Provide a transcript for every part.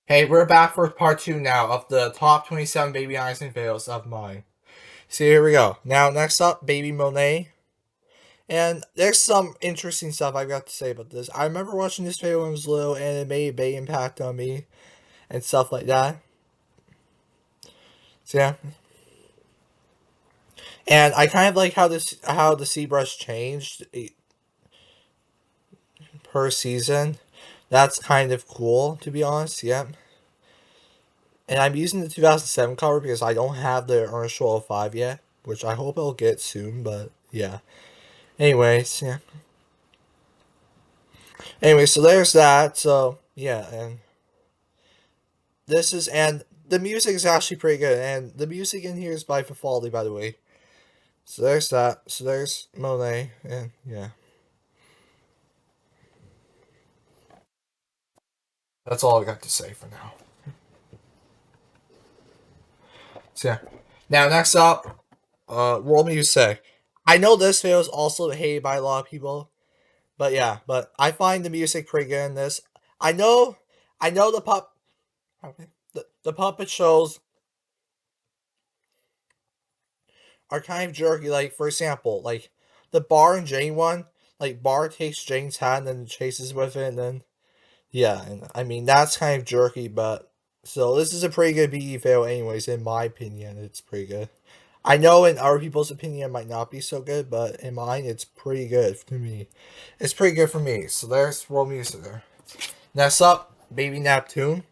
Hey, we're back for part two now of the top 27 Baby Einstein fails of mine. So here we go. Now, next up, Baby Monet. And there's some interesting stuff I've got to say about this. I remember watching this video when I was little, and it made a big impact on me and stuff like that. So yeah, and I kind of like how the ZBrush changed per season. That's kind of cool, to be honest. Yeah, and I'm using the 2007 cover because I don't have the Ernest 5 yet, which I hope I'll get soon. But yeah. Anyways, yeah. Anyway, so there's that. So yeah, and the music is actually pretty good, and the music in here is by Vivaldi, by the way. So there's that. So there's Monet, and yeah, that's all I got to say for now. So yeah. Now next up, world music. I know this video is also hated by a lot of people, but yeah, but I find the music pretty good in this. I know, I know the puppet shows are kind of jerky. Like for example, like the Bar and Jane one, like Bar takes Jane's hat and then chases with it, and then yeah, and I mean that's kind of jerky, but so this is a pretty good BE fail, anyways. In my opinion, it's pretty good. I know in other people's opinion it might not be so good, but in mine it's pretty good to me. It's pretty good for me. So there's world music there. Next up, Baby Neptune.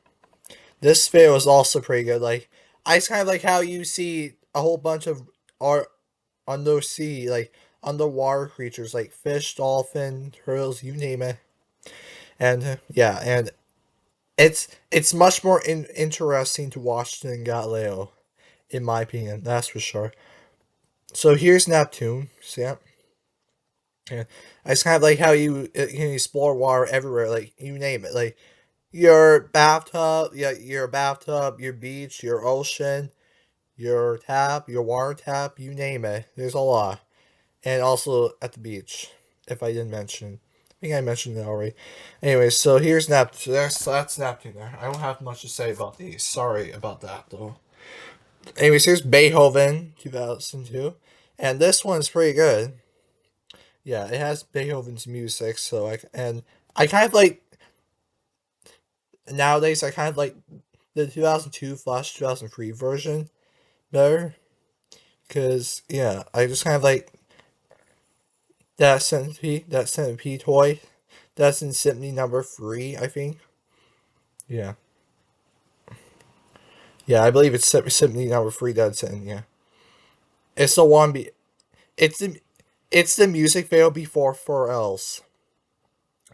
This fail is also pretty good. Like I just kind of like how you see a whole bunch of art undersea, like underwater creatures like fish, dolphin, turtles, you name it. And yeah, and it's much more interesting to watch than Galileo, in my opinion. That's for sure. So here's Neptune. So, yeah, and I just kind of like how you can explore water everywhere, like you name it, like your bathtub, yeah, your bathtub, your beach, your ocean, your tap, your water tap, you name it. There's a lot. And also at the beach, if I didn't mention. I think I mentioned it already. Anyway, so here's Neptune. So that's Neptune there. I don't have much to say about these. Sorry about that, though. Anyways, here's Beethoven, 2002. And this one's pretty good. Yeah, it has Beethoven's music, so I kind of like, nowadays, I kind of like the 2002 slash 2003 version better. Because, yeah, I just kind of like that centipede toy. That's in symphony number 3, I think. Yeah, yeah, I believe it's symphony number 3. That's in. Yeah, it's the one. It's the it's the music video before 4Ls.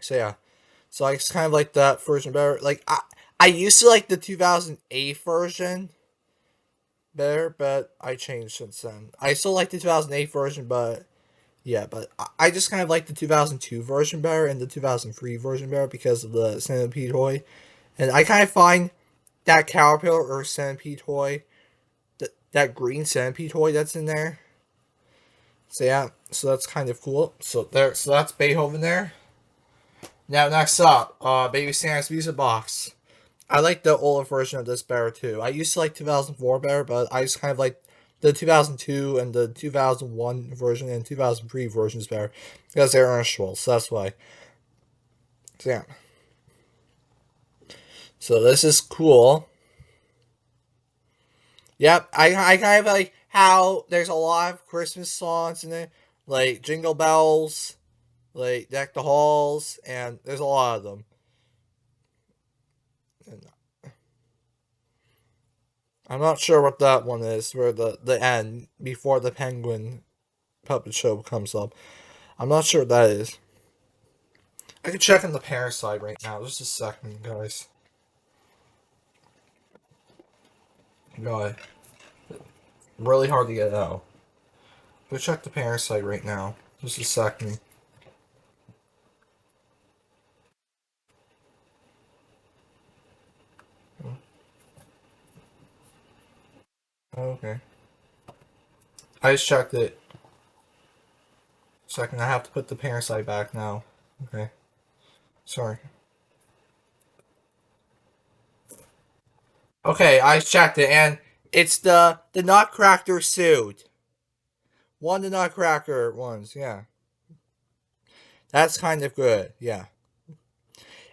So yeah, so I just kind of like that version better. Like I used to like the 2008 version better, but I changed since then. I still like the 2008 version, but yeah, but I just kind of like the 2002 version better and the 2003 version better because of the centipede toy. And I kind of find that caterpillar or centipede toy, that green centipede toy that's in there. So yeah, so that's kind of cool. So that's Beethoven there. Now next up, Baby Santa's Music Box. I like the older version of this better too. I used to like 2004 better, but I just kind of like the 2002 and the 2001 version and 2003 versions better because they're initial. So that's why. So yeah. So this is cool. Yep, I kind of like how there's a lot of Christmas songs in it, like Jingle Bells, like Deck the Halls, and there's a lot of them. And I'm not sure what that one is, where the end before the penguin puppet show comes up. I'm not sure what that is. I can check on the Parasite right now. Just a second, guys. God, really hard to get out. Go check the Parasite right now. Just a second. Okay. I just checked it. Second, I have to put the Parasite back now. Okay. Sorry. Okay, I checked it, and it's the Nutcracker suit. One of the Nutcracker ones, yeah. That's kind of good, yeah.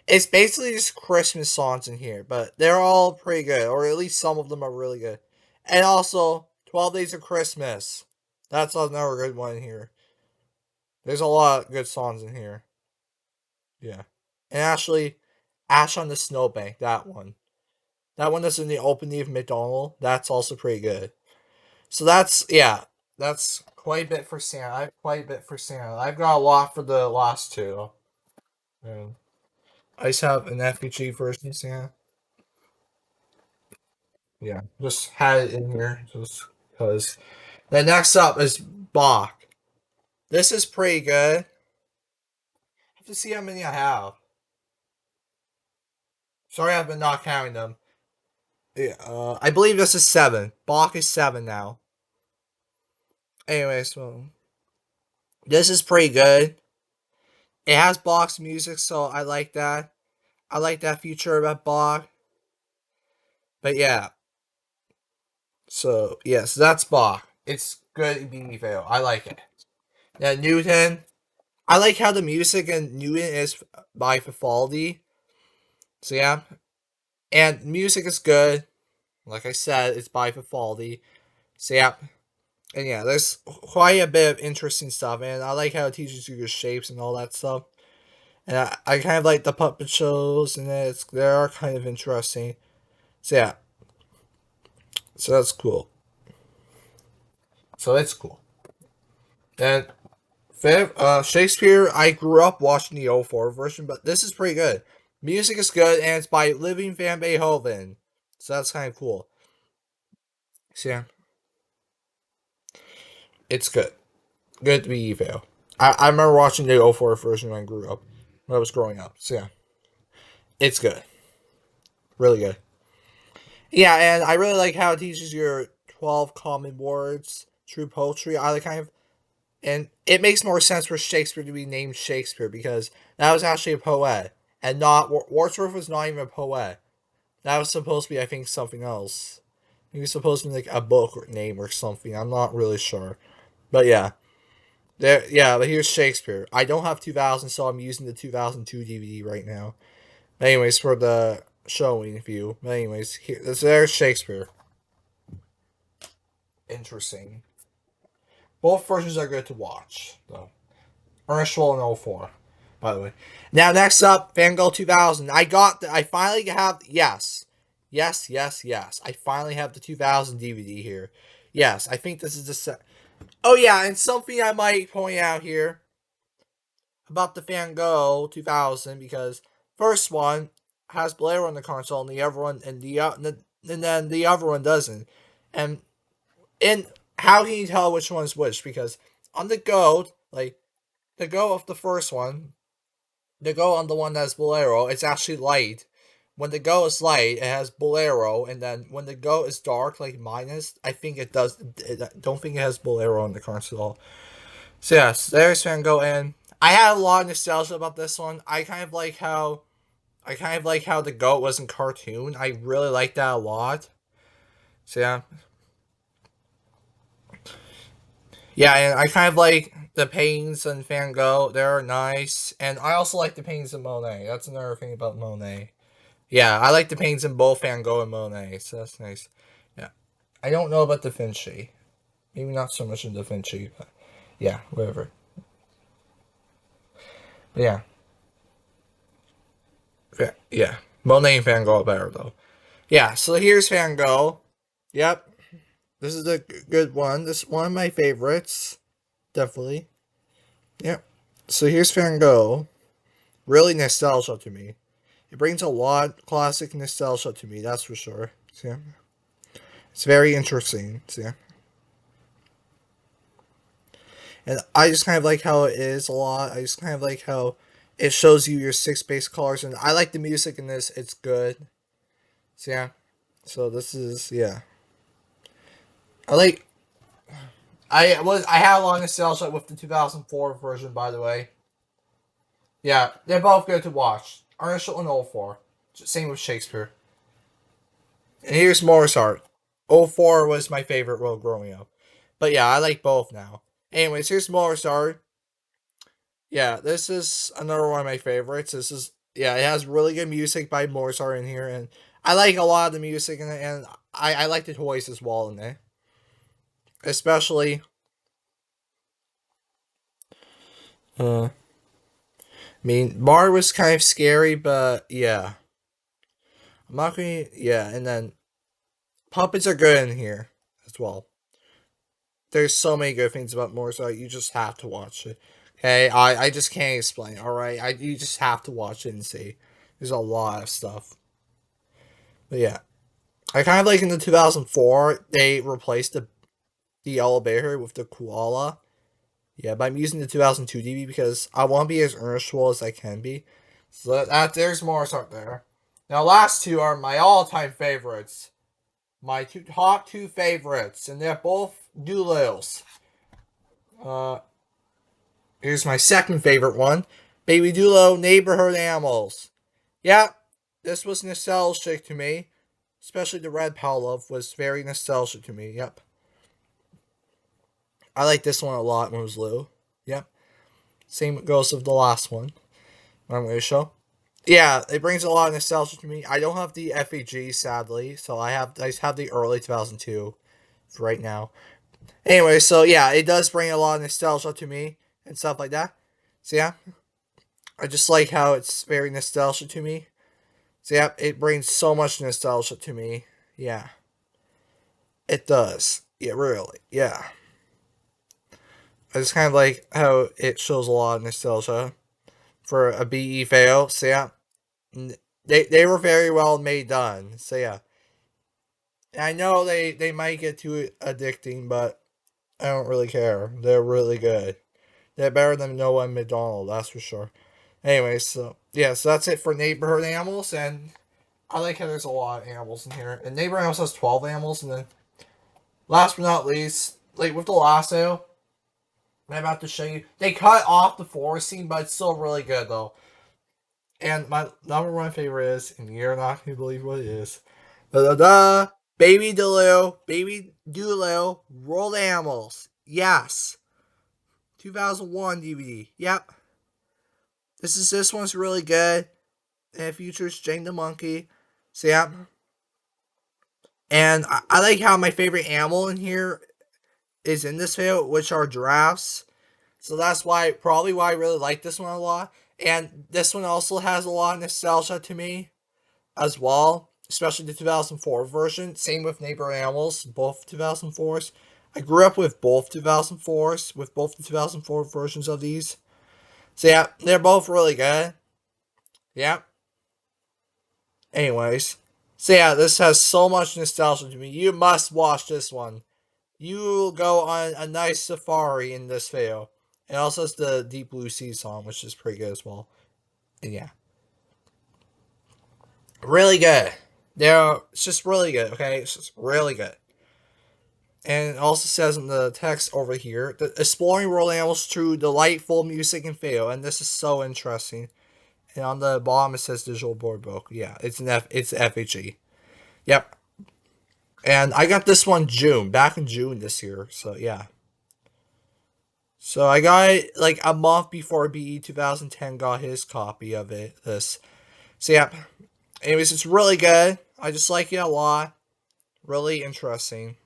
It's basically just Christmas songs in here, but they're all pretty good, or at least some of them are really good. And also, 12 Days of Christmas. That's another good one here. There's a lot of good songs in here. Yeah. And actually, Ash on the Snowbank, that one. That one that's in the opening of McDonald, that's also pretty good. So that's, yeah, that's quite a bit for Santa. I have quite a bit for Santa. I've got a lot for the last two. And I just have an FPG version of Santa. Yeah, just had it in here just because. Then next up is Bach. This is pretty good. I have to see how many I have. Sorry, I've been not counting them. Yeah, I believe this is seven. Bach is seven now. Anyway, so this is pretty good. It has Bach's music, so I like that. I like that feature about Bach. But yeah, so yes, that's Bach. It's good in BB Fail. I like it. Now Newton, I like how the music in Newton is by Vivaldi. So yeah, and music is good. Like I said, it's by Vivaldi. So yeah, and yeah, there's quite a bit of interesting stuff, and I like how it teaches you your shapes and all that stuff. And I kind of like the puppet shows, and they are kind of interesting. So yeah, so that's cool. So it's cool. And Shakespeare, I grew up watching the '04 version, but this is pretty good. Music is good, and it's by Living Van Beethoven. So that's kind of cool. So yeah, it's good. Good to be evil. I remember watching the '04 version when I grew up, when I was growing up. So yeah, it's good. Really good. Yeah, and I really like how it teaches your 12 common words, true poetry. I like kind of, and it makes more sense for Shakespeare to be named Shakespeare because that was actually a poet, and not Wordsworth was not even a poet. That was supposed to be, I think, something else. He was supposed to be like a book name or something. I'm not really sure, but yeah, there. Yeah, but here's Shakespeare. I don't have 2000, so I'm using the 2002 DVD right now. But anyways, for the showing view. But anyways, there's Shakespeare. Interesting. Both versions are good to watch, though. Ernest Roll in '04, by the way. Now, next up, Van Gogh 2000. I finally have, yes. Yes, yes, yes. I finally have the 2000 DVD here. Yes, I think this is the set. Oh, yeah, and something I might point out here about the Van Gogh 2000, because first one has Blair on the console, and the other one, and then the other one doesn't. And how can you tell which one's which? Because on the Go, like, the Go of the first one, the Go on the one that's Bolero, it's actually light. When the Go is light, it has Bolero, and then when the Go is dark, like minus, I think it does. I don't think it has Bolero on the console. So yes, there's Van Gogh, and I had a lot of nostalgia about this one. I kind of like how the goat wasn't cartoon. I really like that a lot. So yeah, yeah, and I kind of like the paintings in Van Gogh. They're nice, and I also like the paintings in Monet. That's another thing about Monet. Yeah, I like the paintings in both Van Gogh and Monet, so that's nice. Yeah, I don't know about Da Vinci. Maybe not so much in Da Vinci, but yeah, whatever. But yeah, yeah. Monet and Van Gogh are better though. Yeah, so here's Van Gogh. Yep, this is a good one. This is one of my favorites, definitely. Yep. So here's Van Gogh. Really nostalgia to me. It brings a lot of classic nostalgia to me, that's for sure. So, yeah. It's very interesting. So, yeah. And I just kind of like how it is a lot. I just kind of like how it shows you your six base colors, and I like the music in this. It's good. So yeah. So this is, yeah. I like. I had a lot of nostalgia with the 2004 version, by the way. Yeah, they're both good to watch. Ernest and 04. Same with Shakespeare. And here's Mozart. '04 was my favorite role growing up. But yeah, I like both now. Anyways, here's Mozart. Yeah, this is another one of my favorites. This is yeah, it has really good music by Mozart in here, and I like a lot of the music in it, and I like the toys as well in it. Especially, I mean, Bar was kind of scary, but yeah, I'm not gonna. Yeah, and then puppets are good in here as well. There's so many good things about Mozart. You just have to watch it. Okay, I just can't explain. All right, you just have to watch it and see. There's a lot of stuff. But yeah, I kind of like in the 2004 they replaced the elevator with the koala. Yeah, but I'm using the 2002 DB because I want to be as earnestful as I can be. So there's Mozart there. Now, last two are my all-time favorites. My top two favorites, and they're both Doolittles. Uh, Here's my second favorite one, Baby Doolittle Neighborhood Animals. Yeah, this was nostalgic to me. Especially the red Pavlov was very nostalgic to me. Yep. I like this one a lot when it was little. Yep. Same goes with the last one I'm going to show. Yeah, it brings a lot of nostalgia to me. I don't have the FAG sadly, so I just have the early 2002 for right now. Anyway, so yeah, it does bring a lot of nostalgia to me and stuff like that. So yeah, I just like how it's very nostalgic to me. So yeah, it brings so much nostalgia to me. Yeah, it does. Yeah, really. Yeah. I just kind of like how it shows a lot of nostalgia for a BE fail. So yeah, they were very well made done. So yeah, I know they might get too addicting, but I don't really care. They're really good. They're better than Noah and McDonald, that's for sure. Anyway, so yeah, so that's it for neighborhood animals, and I like how there's a lot of animals in here. And neighborhood animals has 12 animals, and then last but not least, like with the lasso, I'm about to show you. They cut off the forest scene, but it's still really good though. And my number one favorite is, and you're not gonna believe what it is. Da da da! Baby Doolittle, World Animals. Yes, 2001 DVD. Yep, this one's really good. And it features Jane the monkey. So yeah, and I like how my favorite animal in here is in this video, which are giraffes. So that's why I really like this one a lot. And this one also has a lot of nostalgia to me as well, especially the 2004 version. Same with Neighbor Animals, both 2004s. I grew up with both 2004s, with both the 2004 versions of these. So yeah, they're both really good. Yeah. Anyways, so yeah, this has so much nostalgia to me. You must watch this one. You will go on a nice safari in this video. It also has the Deep Blue Sea song, which is pretty good as well. And yeah, really good. It's just really good. Okay, it's just really good. And it also says in the text over here that exploring world animals through delightful music and video, and this is so interesting. And on the bottom it says digital board book. Yeah, it's FHE. Yep. And I got this one back in June this year. So yeah. So I got it like a month before BE 2010 got his copy of it. This. So yeah. Anyways, it's really good. I just like it a lot. Really interesting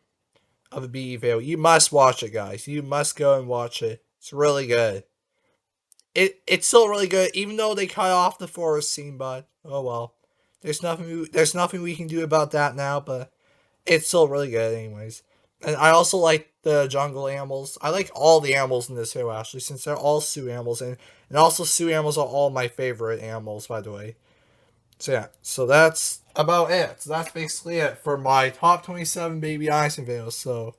of a BE video. You must watch it, guys. You must go and watch it. It's really good. It's still really good, even though they cut off the forest scene. But oh well, there's nothing we can do about that now. But it's still really good, anyways. And I also like the jungle animals. I like all the animals in this video actually, since they're all Sioux animals, and also Sioux animals are all my favorite animals, by the way. So yeah, so that's about it. So that's basically it for my top 27 Baby Einstein videos. So